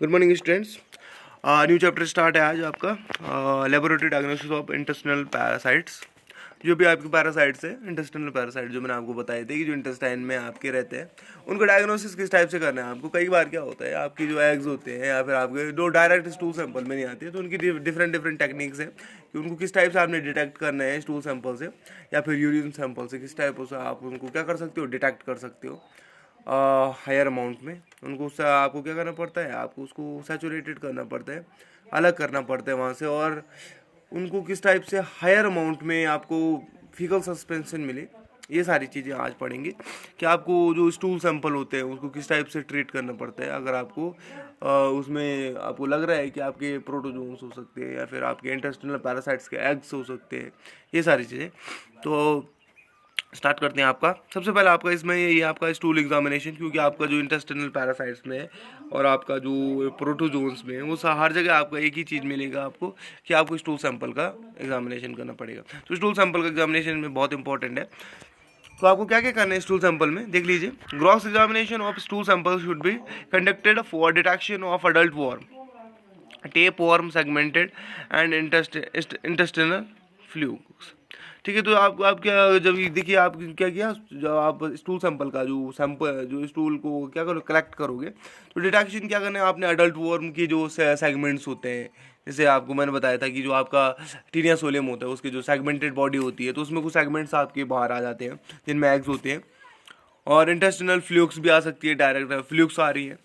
Good morning students. New chapter start है आज आपका laboratory diagnosis of intestinal parasites. जो भी आपके पैरासाइट्स है, इंटेस्टिनल पैरासाइट जो मैंने आपको बताए थे कि जो इंटेस्टाइन में आपके रहते हैं, उनको डायग्नोसिस किस टाइप से करना है आपको। कई बार क्या होता है, आपकी जो एग्स होते हैं या फिर आपके जो डायरेक्ट स्टूल सैंपल में नहीं आते हैं, तो उनकी डिफरेंट टेक्निक्स हैं कि उनको किस टाइप से आपने डिटेक्ट करना है स्टूल सैंपल से या फिर यूरिन सैंपल से, किस टाइप से आप उनको क्या कर सकते हो, डिटेक्ट कर सकते हो हायर अमाउंट में। उनको उससे आपको क्या करना पड़ता है, आपको उसको सैचुरेटेड करना पड़ता है, अलग करना पड़ता है वहाँ से, और उनको किस टाइप से हायर अमाउंट में आपको फीकल सस्पेंशन मिले। ये सारी चीज़ें आज पढ़ेंगे कि आपको जो स्टूल सैंपल होते हैं उसको किस टाइप से ट्रीट करना पड़ता है। अगर आपको उसमें आपको लग रहा है कि आपके प्रोटोजोन्स हो सकते हैं या फिर आपके इंटेस्टिनल पैरासाइट्स के एग्स हो सकते हैं, ये सारी चीज़ें। तो स्टार्ट करते हैं। आपका सबसे पहले आपका इसमें ये आपका स्टूल एग्जामिनेशन, क्योंकि आपका जो इंटेस्टिनल पैरासाइट्स में है और आपका जो प्रोटोजोन्स में है, वो हर जगह आपका एक ही चीज़ मिलेगा आपको कि आपको स्टूल सैंपल का एग्जामिनेशन करना पड़ेगा। तो स्टूल सैंपल का एग्जामिनेशन में बहुत इंपॉर्टेंट है। तो आपको क्या क्या करना है स्टूल सैंपल में, देख लीजिए। Gross examination of stool sample should be conducted for detection of adult worm, tape worm, segmented and intestinal flukes. ठीक है, तो आप क्या, जब देखिए आप क्या किया, जब आप स्टूल सैंपल का जो स्टूल को क्या करो, कलेक्ट करोगे, तो डिटेक्शन क्या करना है आपने, अडल्ट वॉर्म की जो सेगमेंट्स होते हैं, जैसे आपको मैंने बताया था कि जो आपका टीनिया सोलियम होता है उसकी जो सेगमेंटेड बॉडी होती है, तो उसमें कुछ सेगमेंट्स आपके बाहर आ जाते हैं जिनमें एग्स होते हैं। और इंटेस्टिनल फ्लूक्स भी आ सकती है, डायरेक्ट फ्लूक्स आ रही है।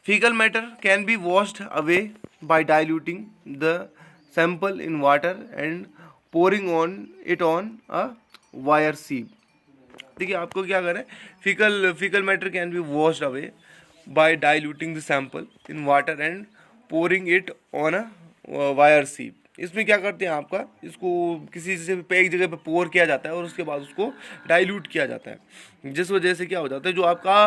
Fecal matter can be washed away by diluting the sample in water and pouring it on a wire sieve. देखिए आपको क्या करना है, faecal matter can be washed away by diluting the sample in water and pouring it on a wire सीप। इसमें क्या करते हैं, आपका इसको किसी से एक जगह पे पोर किया जाता है और उसके बाद उसको डाइल्यूट किया जाता है, जिस वजह से क्या हो जाता है, जो आपका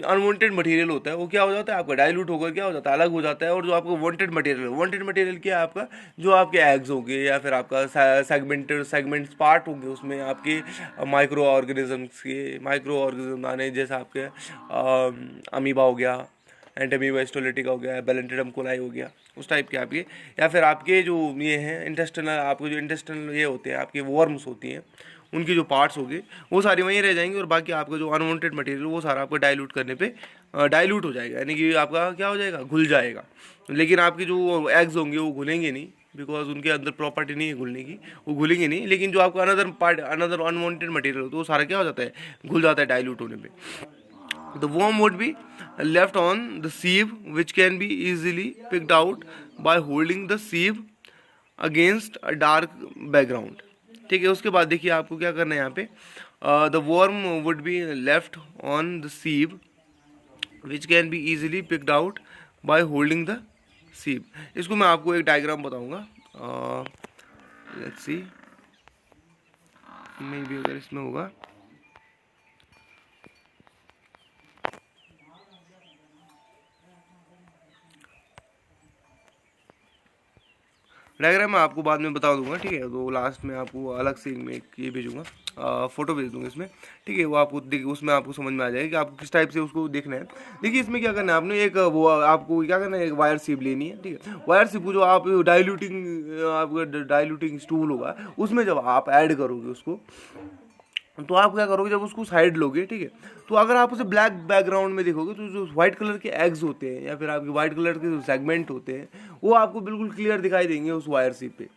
अनवांटेड मटेरियल होता है वो क्या हो जाता है, आपका डाइल्यूट होकर क्या हो जाता है, अलग हो जाता है। और जो आपका वांटेड मटेरियल क्या है, आपका जो आपके एग्स होंगे या फिर आपका सेगमेंट्स पार्ट होंगे, उसमें आपके माइक्रो ऑर्गेनिज्म आने, जैसे आपके अमीबा हो गया, एंटमीबा स्टोलिटिका हो गया, बेलेंटिडम कोलाई हो गया, उस टाइप के आपके, या फिर आपके जो ये हैं इंटेस्टिनल, आपको जो इंटेस्टिनल ये होते हैं, आपके वॉर्म्स होती हैं, उनकी जो पार्ट्स होंगे वो सारी वहीं रह जाएंगी, और बाकी आपका जो अनवांटेड मटेरियल वो सारा आपको डाइल्यूट करने पे डाइल्यूट हो जाएगा, यानी कि आपका क्या हो जाएगा, घुल जाएगा। लेकिन आपके जो एग्स होंगे वो घुलेंगे नहीं, बिकॉज उनके अंदर प्रॉपर्टी नहीं है घुलने की, वो घुलेंगे नहीं। लेकिन जो आपका अनदर अनवांटेड मटेरियल होता है वो सारा क्या हो जाता है, घुल जाता है डाइल्यूट होने पे। The worm would be left on the sieve, which can be easily picked out by holding the sieve against a dark background. ठीक है, उसके बाद देखिए आपको क्या करना है यहाँ पे, the worm would be left on the sieve, which can be easily picked out by holding the sieve. इसको मैं आपको एक डायग्राम बताऊंगा, लेट्स सी, मे बी अगर इसमें होगा, डायग्राम मैं आपको बाद में बता दूंगा। ठीक है, तो लास्ट में आपको अलग से मैं एक ये भेजूंगा, फोटो भेज दूंगा इसमें। ठीक है, वो आपको देखिए, उसमें आपको समझ में आ जाएगा कि आपको किस टाइप से उसको देखना है। देखिए इसमें क्या करना है, आपने एक वो आपको क्या करना है, एक वायर सीप लेनी है। ठीक है, वायर सीप जो आप आपका डाइल्यूटिंग स्टूल होगा, उसमें जब आप ऐड करोगे उसको, तो आप क्या करोगे, जब उसको साइड लोगे, ठीक है, तो अगर आप उसे ब्लैक बैकग्राउंड में देखोगे, तो जो व्हाइट कलर के एग्स होते हैं या फिर आपके व्हाइट कलर के जो सेगमेंट होते हैं, वो आपको बिल्कुल क्लियर दिखाई देंगे उस वायर सीप पे।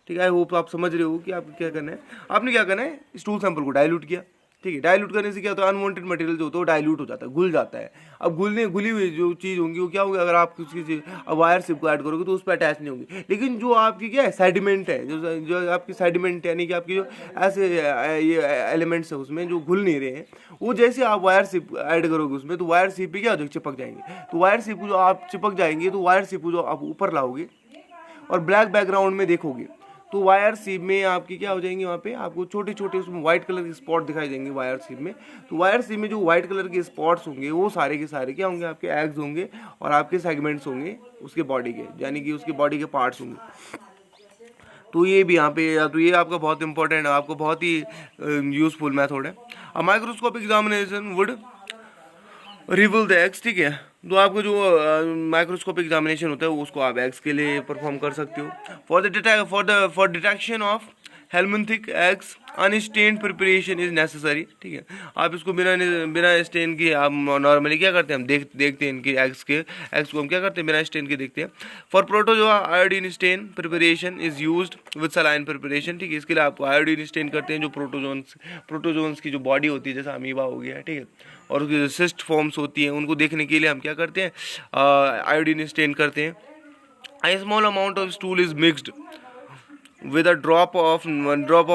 ठीक है, वो आप समझ रहे हो कि आपको क्या करना है। आपने क्या करना है, स्टूल सैंपल को डाइल्यूट किया। ठीक है, डाइल्यूट करने से क्या होता है, अनवांटेड मटेरियल जो होता है वो डाइल्यूट हो जाता है, घुल जाता है। अब घुली हुई जो चीज़ होंगी वो क्या होगी, अगर आप किसी वायर सिप को ऐड करोगे तो उस पर अटैच नहीं होंगी। लेकिन जो आपकी क्या है, सेडिमेंट है, जो आपकी सेडिमेंट यानी कि आपकी जो ऐसे ये एलिमेंट्स है उसमें जो घुल नहीं रहे हैं, वो जैसे आप वायर सिप ऐड करोगे उसमें, तो वायर सिप पे क्या हो जाएगा, चिपक जाएंगे। तो वायर सिप जो आप चिपक जाएंगे, तो वायर सिप जो आप ऊपर लाओगे और ब्लैक बैकग्राउंड में देखोगे, तो वायर सीप में आपकी क्या हो जाएंगे, वहाँ पे आपको छोटे छोटे उसमें व्हाइट कलर के स्पॉट दिखाई देंगे वायर सीप में। तो वायर सीप में जो व्हाइट कलर के स्पॉट्स होंगे वो सारे के सारे क्या होंगे, आपके एग्स होंगे और आपके सेगमेंट्स होंगे उसके बॉडी के, यानी कि उसके बॉडी के पार्ट्स होंगे। तो ये भी यहाँ पे, तो ये आपका बहुत इंपॉर्टेंट है, आपको बहुत ही यूजफुल मेथड है। A microscopic examination would reveal the eggs, ठीक है। तो आपको जो माइक्रोस्कोपिक एग्जामिनेशन होता है उसको आप एग्स के लिए परफॉर्म कर सकते हो। For detection of helminthic eggs unstained preparation is necessary, ठीक है। आप इसको बिना बिना स्टेन के आप नॉर्मली क्या करते हैं, हम देखते हैं इनकी एग्स को हम क्या करते हैं, बिना स्टेन के देखते हैं। For protozoa iodine stain preparation is used with saline preparation, ठीक है। इसके लिए आप आयोडीन स्टेन करते हैं जो प्रोटोजोन्स की जो बॉडी होती है, जैसे अमीबा हो गया, ठीक है, और उसकी जो सिस्ट फॉर्म्स होती हैं उनको देखने के लिए हम क्या करते हैं, आयोडीन स्टेन करते हैं। A small amount of stool is mixed with a drop of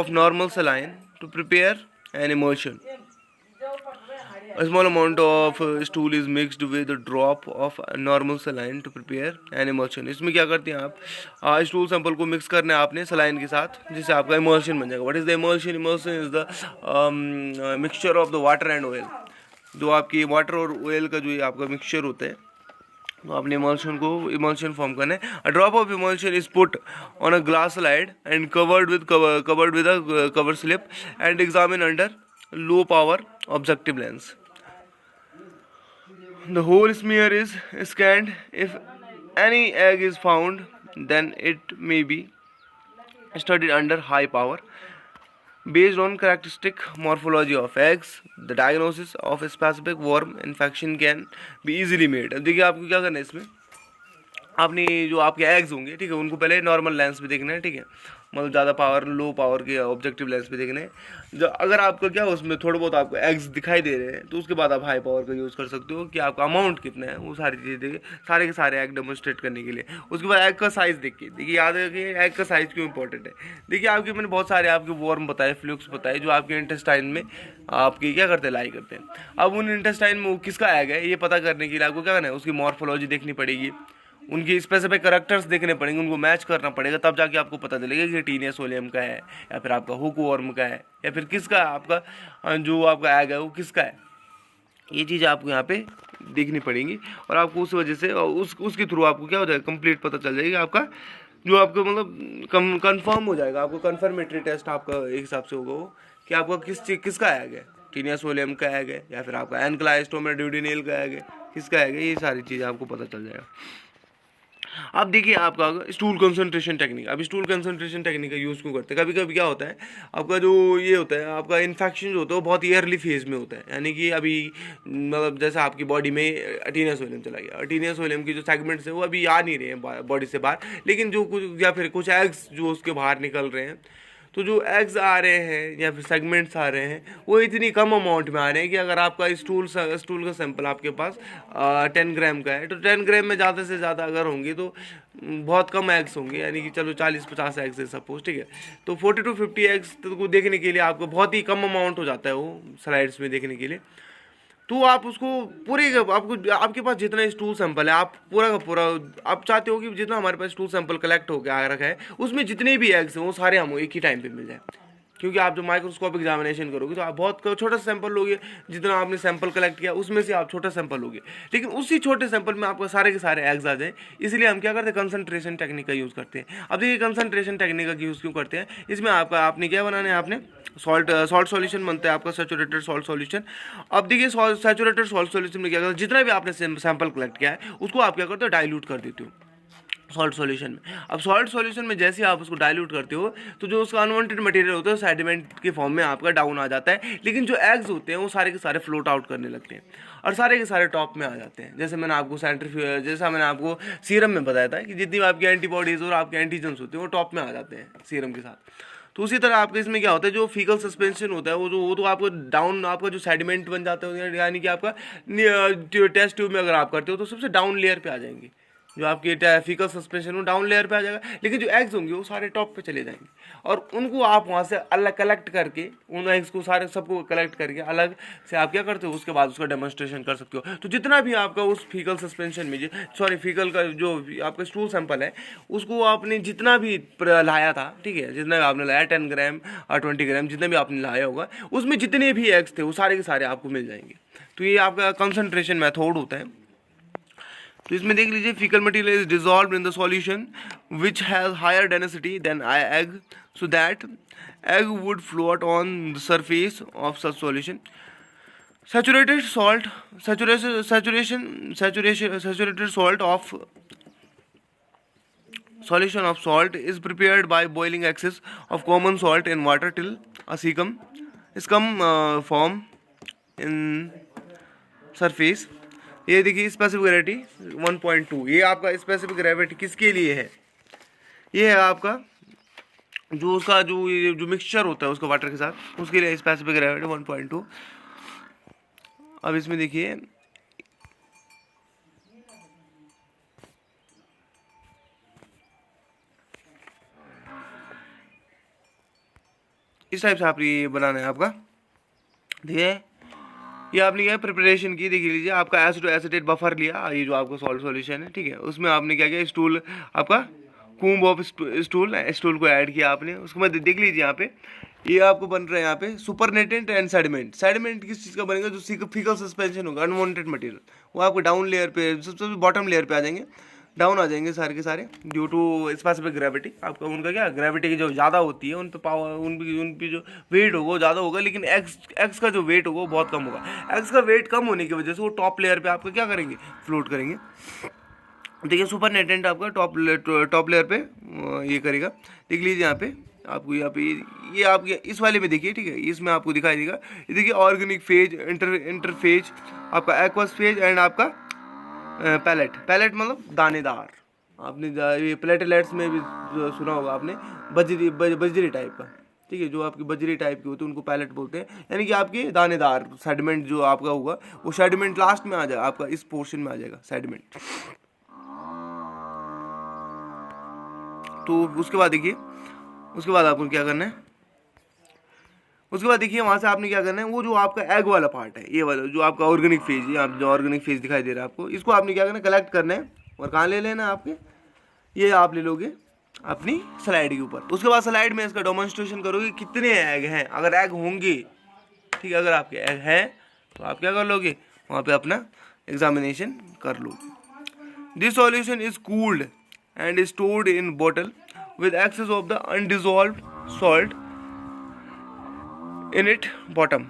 normal saline to prepare an emulsion. A small amount of stool is mixed with a drop of normal saline to prepare an emulsion. इसमें क्या करते हैं आप, stool sample को mix करना है आपने saline के साथ, जिससे आपका emulsion बन जाएगा। What is the emulsion? Emulsion is the mixture of the water and oil. जो आपकी वाटर और ऑयल का जो ये आपका मिक्सचर होता है, तो आपने इमल्शन फॉर्म करना है। A drop of emulsion is put on a glass slide and covered with a cover slip and examine under low power objective lens. The whole smear is scanned. If any egg is found then it may be studied under high power. Based on characteristic morphology of eggs, the diagnosis of a specific worm infection can be easily made. अब देखिए आपको क्या करना है इसमें, आपने जो आपके एग्स होंगे, ठीक है, उनको पहले नॉर्मल लेंस पे देखना है, ठीक है, मतलब ज़्यादा पावर लो पावर के ऑब्जेक्टिव लेंस पे देखना है। जो अगर आपका क्या उसमें थोड़े बहुत आपको एग्स दिखाई दे रहे हैं तो उसके बाद आप हाई पावर का यूज़ कर सकते हो कि आपका अमाउंट कितना है, वो सारी चीज़ें देखिए, सारे के सारे एग डेमोन्स्ट्रेट करने के लिए। उसके बाद एग का साइज़ देखिए याद रखिए एग का साइज़ क्यों इंपॉर्टेंट है। देखिए आपके मैंने बहुत सारे आपके वॉर्म बताए, फ्लूक्स बताए, जो आपके इंटेस्टाइन में आपके क्या करते हैं, लाई करते हैं। अब उन इंटेस्टाइन में किसका एग है ये पता करने के लिए आपको क्या करना है, उसकी मॉर्फोलॉजी देखनी पड़ेगी, उनकी स्पेसिफिक करैक्टर्स देखने पड़ेंगे, उनको मैच करना पड़ेगा, तब जाके आपको पता चलेगा कि टीनिया सोलियम का है या फिर आपका हुकवर्म का है या फिर किसका आपका जो आपका एग है वो किसका है। ये चीज़ आपको यहाँ पे देखनी पड़ेंगी और आपको उस वजह से उसके थ्रू आपको क्या हो जाएगा, कंप्लीट पता चल जाएगा आपका जो आपका मतलब कंफर्म हो जाएगा। आपको कंफर्मेटरी टेस्ट आपका एक हिसाब से होगा वो कि आपका किसका एग है, टीनिया सोलियम का एग है या फिर आपका एनक्लाइस्टोमा ड्यूडिनेल का एग है, किसका एग है, ये सारी चीज़ें आपको पता चल जाएगा। अब देखिए आपका स्टूल कंसंट्रेशन टेक्निक। अब स्टूल कंसंट्रेशन टेक्निक का यूज़ क्यों करते हैं, कभी कभी क्या होता है आपका जो ये होता है आपका इन्फेक्शन जो होता है वो बहुत ईयरली फेज में होता है, यानी कि अभी मतलब जैसे आपकी बॉडी में अटीनियस ओलियम चला गया, अटीनियस ओलियम की जो सेगमेंट्स है वो अभी आ नहीं रहे हैं बॉडी से बाहर, लेकिन जो कुछ या फिर कुछ एग्स जो उसके बाहर निकल रहे हैं, तो जो एग्स आ रहे हैं या फिर सेगमेंट्स आ रहे हैं वो इतनी कम अमाउंट में आ रहे हैं कि अगर आपका स्टूल का सैंपल आपके पास 10 ग्राम का है तो 10 ग्राम में ज़्यादा से ज़्यादा अगर होंगे तो बहुत कम एग्स होंगे, यानी कि चलो 40-50 एग्स है सपोज, ठीक है। तो 40 to 50 एग्स को देखने के लिए आपको बहुत ही कम अमाउंट हो जाता है वो स्लाइड्स में देखने के लिए। तो आप उसको पूरे आपको आपके पास जितना स्टूल सैंपल है आप पूरा का पूरा आप चाहते हो कि जितना हमारे पास स्टूल सैंपल कलेक्ट होकर आ रखा है उसमें जितने भी एग्स हैं वो सारे हम एक ही टाइम पे मिल जाए, क्योंकि आप जो माइक्रोस्कोपिक एग्जामिनेशन करोगे तो आप बहुत छोटा सैंपल लोगे, जितना आपने सैंपल कलेक्ट किया उसमें से आप छोटा सैंपल लोगे, लेकिन उसी छोटे सैंपल में आपको सारे के सारे एग्स आ जाए, इसलिए हम क्या करते हैं कंसंट्रेशन टेक्निक का यूज़ करते हैं। अब देखिए कंसंट्रेशन टेक्निक का यूज़ क्यों करते हैं, इसमें आपने क्या बनाना है, आपने सॉल्ट सॉल्यूशन बनता है आपका सैचुरेटेड सॉल्ट सॉल्यूशन। अब देखिए सैचुरेटेड सॉल्ट सॉल्यूशन में क्या करते हैं, जितना भी आपने सैंपल कलेक्ट किया है उसको आप क्या करते हो, डाइल्यूट कर देते हो सॉल्ट सॉल्यूशन में। अब सॉल्ट सॉल्यूशन में जैसे आप उसको डाइल्यूट करते हो तो जो उसका अनवांटेड मटेरियल होता है सेडिमेंट के फॉर्म में आपका डाउन आ जाता है, लेकिन जो एग्स होते हैं वो सारे के सारे फ्लोट आउट करने लगते हैं और सारे के सारे टॉप में आ जाते हैं। जैसे मैंने आपको सीरम में बताया था कि जितनी आपकी एंटीबॉडीज़ और आपके एंटीजन्स होते हैं वो टॉप में आ जाते हैं सीरम के साथ। तो उसी तरह आपके इसमें क्या होता है, जो फीकल सस्पेंशन होता है वो तो आपको डाउन आपका जो सेडिमेंट बन जाता है, यानी कि आपका टेस्ट ट्यूब में अगर आप करते हो तो सबसे डाउन लेयर पे आ जाएंगे, जो आपकी फीकल सस्पेंशन हो डाउन लेयर पे आ जाएगा, लेकिन जो एग्स होंगे वो सारे टॉप पे चले जाएंगे और उनको आप वहाँ से अलग कलेक्ट करके उन एग्स को सारे सबको कलेक्ट करके अलग से आप क्या करते हो, उसके बाद उसका डेमोन्स्ट्रेशन कर सकते हो। तो जितना भी आपका उस फीकल सस्पेंशन में फीकल का जो आपका स्टूल सैंपल है उसको आपने जितना भी लाया था, ठीक है, जितना भी आपने लाया 10 ग्राम और 20 ग्राम जितना भी आपने लाया होगा उसमें जितने भी एग्स थे वो सारे के सारे आपको मिल जाएंगे। तो ये आपका कंसंट्रेशन मेथड होता है। तो इसमें देख लीजिए faecal material is dissolve in the solution which has higher density than egg so that egg would float on the surface of such solution. Saturated salt, saturated salt of solution of salt is prepared by boiling excess of common salt in water till a scum form in surface. ये देखिए specific gravity 1.2, ये आपका specific gravity किसके लिए है? ये है आपका जो उसका जो मिक्सचर होता है उसका वाटर के साथ, उसके लिए स्पेसिफिक ग्रेविटी 1.2। अब इसमें देखिए इस टाइप से आप ये बनाना है आपका। देखिए ये आपने क्या प्रिपरेशन की, देख लीजिए आपका एसिडेट बफर लिया, ये जो आपका सॉल्ट सॉल्यूशन है, ठीक है, उसमें आपने क्या किया, स्टूल आपका कूम्ब ऑफ स्टूल को ऐड किया आपने। उसके बाद देख लीजिए यहाँ पे ये आपको बन रहा है यहाँ पे सुपरनेटेंट एंड सेडिमेंट। सेडिमेंट किस चीज़ का बनेगा? जो फीकल सस्पेंशन होगा, अनवांटेड मटेरियल, वो आपको डाउन लेयर पे, सबसे बॉटम लेयर पे आ जाएंगे, डाउन आ जाएंगे सारे के सारे, ड्यू टू स्पेसिफिक ग्रेविटी। आपका उनका क्या ग्रेविटी की जो ज़्यादा होती है उन पे पावर, उनकी जो वेट होगा वो ज़्यादा होगा, लेकिन एक्स का जो वेट होगा वो बहुत कम होगा। एक्स का वेट कम होने की वजह से वो टॉप लेयर पे आपका क्या करेंगे, फ्लोट करेंगे। देखिए सुपर नेटेंट आपका टॉप लेयर पे ये करेगा। देख लीजिए यहाँ पे आपको, यहाँ पे ये आपके इस वाले में देखिए, ठीक है, इसमें आपको दिखाई देगा। ये देखिए ऑर्गेनिक फेज, इंटरफेज, आपका एक्वस फेज एंड आपका पैलेट मतलब दानेदार। आपने ये प्लेटलेट्स में भी सुना होगा आपने, बजरी टाइप का, ठीक है, जो आपकी बजरी टाइप की होती है उनको पैलेट बोलते हैं। यानी कि आपकी दानेदार सेडिमेंट जो आपका होगा वो सेडिमेंट लास्ट में आ जाएगा, आपका इस पोर्शन में आ जाएगा सेडिमेंट। तो उसके बाद देखिए, उसके बाद आपको क्या करना है, उसके बाद देखिए वहाँ से आपने क्या करना है, वो जो आपका एग वाला पार्ट है, ये वाला जो आपका ऑर्गेनिक फेज है, आप जो ऑर्गेनिक फेज दिखाई दे रहा है आपको, इसको आपने क्या करना है, कलेक्ट करना है। और कहाँ ले लेना है आपके, ये आप ले लोगे अपनी स्लाइड के ऊपर। उसके बाद स्लाइड में इसका डेमोन्स्ट्रेशन करोगे कितने एग हैं। अगर एग होंगे, ठीक है, अगर आपके एग हैं तो आप क्या कर लोगे, वहाँ पे अपना एग्जामिनेशन कर लोगे। This solution is cooled and stored in bottle with excess of the undissolved salt in its bottom.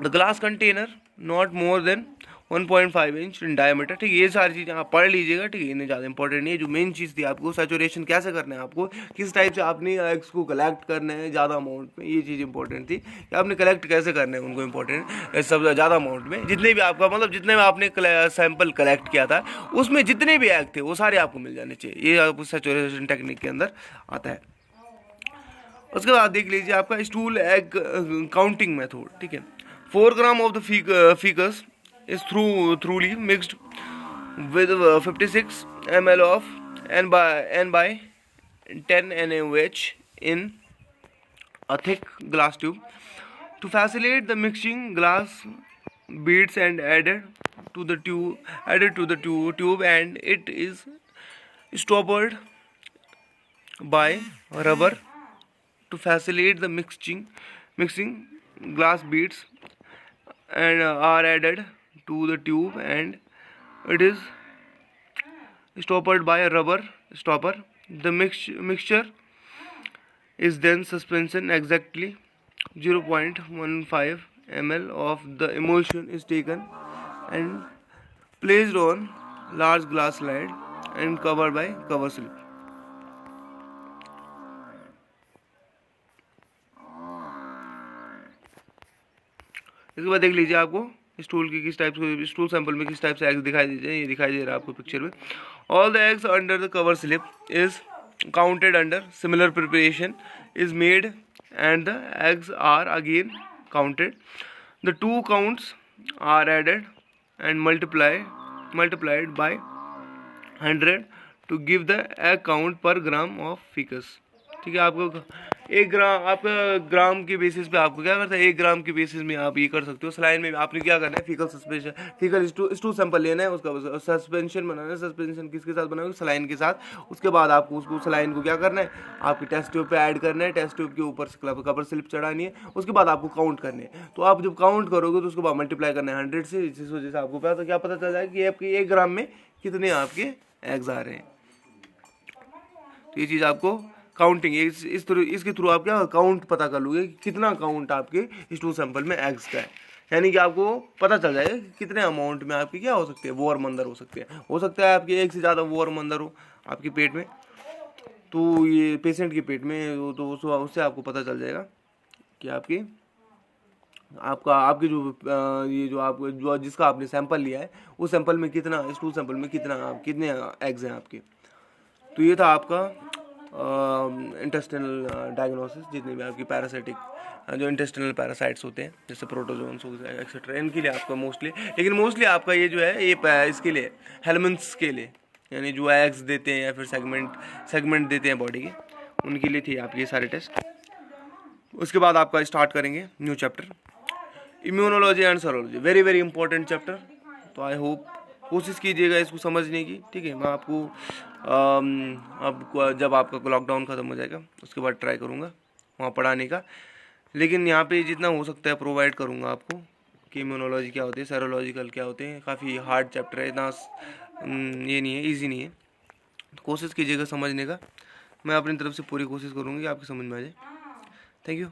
The glass container not more than 1.5 inch in diameter. ठीक है, ये सारी चीज़ें आप पढ़ लीजिएगा, ठीक है, इन्हें ज़्यादा इंपॉर्टेंट नहीं है। जो मेन चीज़ थी आपको सैचुरेशन कैसे करना है, आपको किस टाइप से आपने एग्स को कलेक्ट करना है ज़्यादा अमाउंट में, ये चीज़ इंपॉर्टेंट थी कि आपने कलेक्ट कैसे करना है उनको, इंपॉर्टेंट सब ज़्यादा अमाउंट में। जितने भी आपका मतलब जितने भी आपने सैंपल कलेक्ट किया था उसमें जितने भी एग थे वो सारे आपको मिल जाने चाहिए। ये आपको सैचुरेशन टेक्निक के अंदर आता है। उसके बाद देख लीजिए आपका स्टूल एग काउंटिंग मेथड, ठीक है। 4 gram of the faeces is thoroughly mixed with 56 ml of N by 10 NaOH in a thick glass tube. To facilitate the mixing, glass beads and added to the tube and it is stoppered by rubber. To facilitate the mixing, glass beads and are added to the tube and it is stoppered by a rubber stopper. The mixture is then suspension exactly 0.15 ml of the emulsion is taken and placed on large glass slide and covered by cover slip. इसके बाद देख लीजिए आपको stool की किस type से, stool sample में किस टाइप से एग्स दिखाई दीजिए, ये दिखाई दे रहा है आपको पिक्चर में। All the eggs under the cover slip is counted under similar preparation is made and the eggs are again counted. The 2 counts are added and multiplied by 100 to give the egg count per gram of faeces. ठीक है, आपको 1 ग्राम, आपका ग्राम के basis पे आपको क्या करता है, 1 ग्राम के बेसिस में आप ये कर सकते हो। स्लाइन में आपने क्या करना है, faecal suspension, faecal stool sample लेना है, उसका सस्पेंशन बनाना है। सस्पेंशन किसके साथ बनाओगे, स्लाइन के साथ। उसके बाद आपको उसको स्लाइन को क्या करना है, आपके टेस्ट ट्यूब पे ऐड करना है, टेस्ट ट्यूब के ऊपर कवर स्लिप चढ़ानी है। उसके बाद आपको काउंट करने हैं। तो आप जब काउंट करोगे तो उसके बाद मल्टीप्लाई करना है 100 से, जिस वजह से आपको क्या पता चल जाएगा कि आपके 1 ग्राम में कितने आपके एग्स आ रहे हैं। तो ये चीज़ आपको काउंटिंग इसके थ्रू आप क्या काउंट पता कर लोगे कितना काउंट आपके स्टूल सैंपल में एग्स का है। यानी कि आपको पता चल जाएगा कि कितने अमाउंट में आपकी क्या हो सकती है, वॉर्म अंदर हो सकती है। हो सकता है आपकी एक से ज़्यादा वॉर्म अंदर हो आपके पेट में, तो ये पेशेंट के पेट में, तो उससे आपको पता चल जाएगा कि आपकी जो ये जो आप जो जिसका आपने सैंपल लिया है उस सैंपल में कितना, स्टूल सैंपल में कितने एग्स हैं आपके। तो ये था आपका इंटेस्टिनल डायग्नोसिस, जितने भी आपकी पैरासाइटिक जो इंटेस्टिनल पैरासाइट्स होते हैं जैसे प्रोटोजोन्स हो गए एक्सेट्रा, इनके लिए आपका मोस्टली आपका ये जो है ये इसके लिए हेलमेंट्स के लिए, यानी जो एग्स देते हैं या फिर सेगमेंट देते हैं बॉडी के, उनके लिए थी आपके ये सारे टेस्ट। उसके बाद आपका स्टार्ट करेंगे new chapter immunology and serology, very very important chapter. तो आई होप कोशिश कीजिएगा इसको समझने की, ठीक है। मैं आपको अब जब आपका लॉकडाउन ख़त्म हो जाएगा उसके बाद ट्राई करूँगा वहाँ पढ़ाने का, लेकिन यहाँ पे जितना हो सकता है प्रोवाइड करूँगा आपको कि इम्यूनोलॉजी क्या होती है, सेरोलॉजिकल क्या होते हैं। काफ़ी हार्ड चैप्टर है, इतना ये नहीं है, ईजी नहीं है, तो कोशिश कीजिएगा समझने का। मैं अपनी तरफ से पूरी कोशिश करूँगी कि आपकी समझ में आ जाए। Thank you.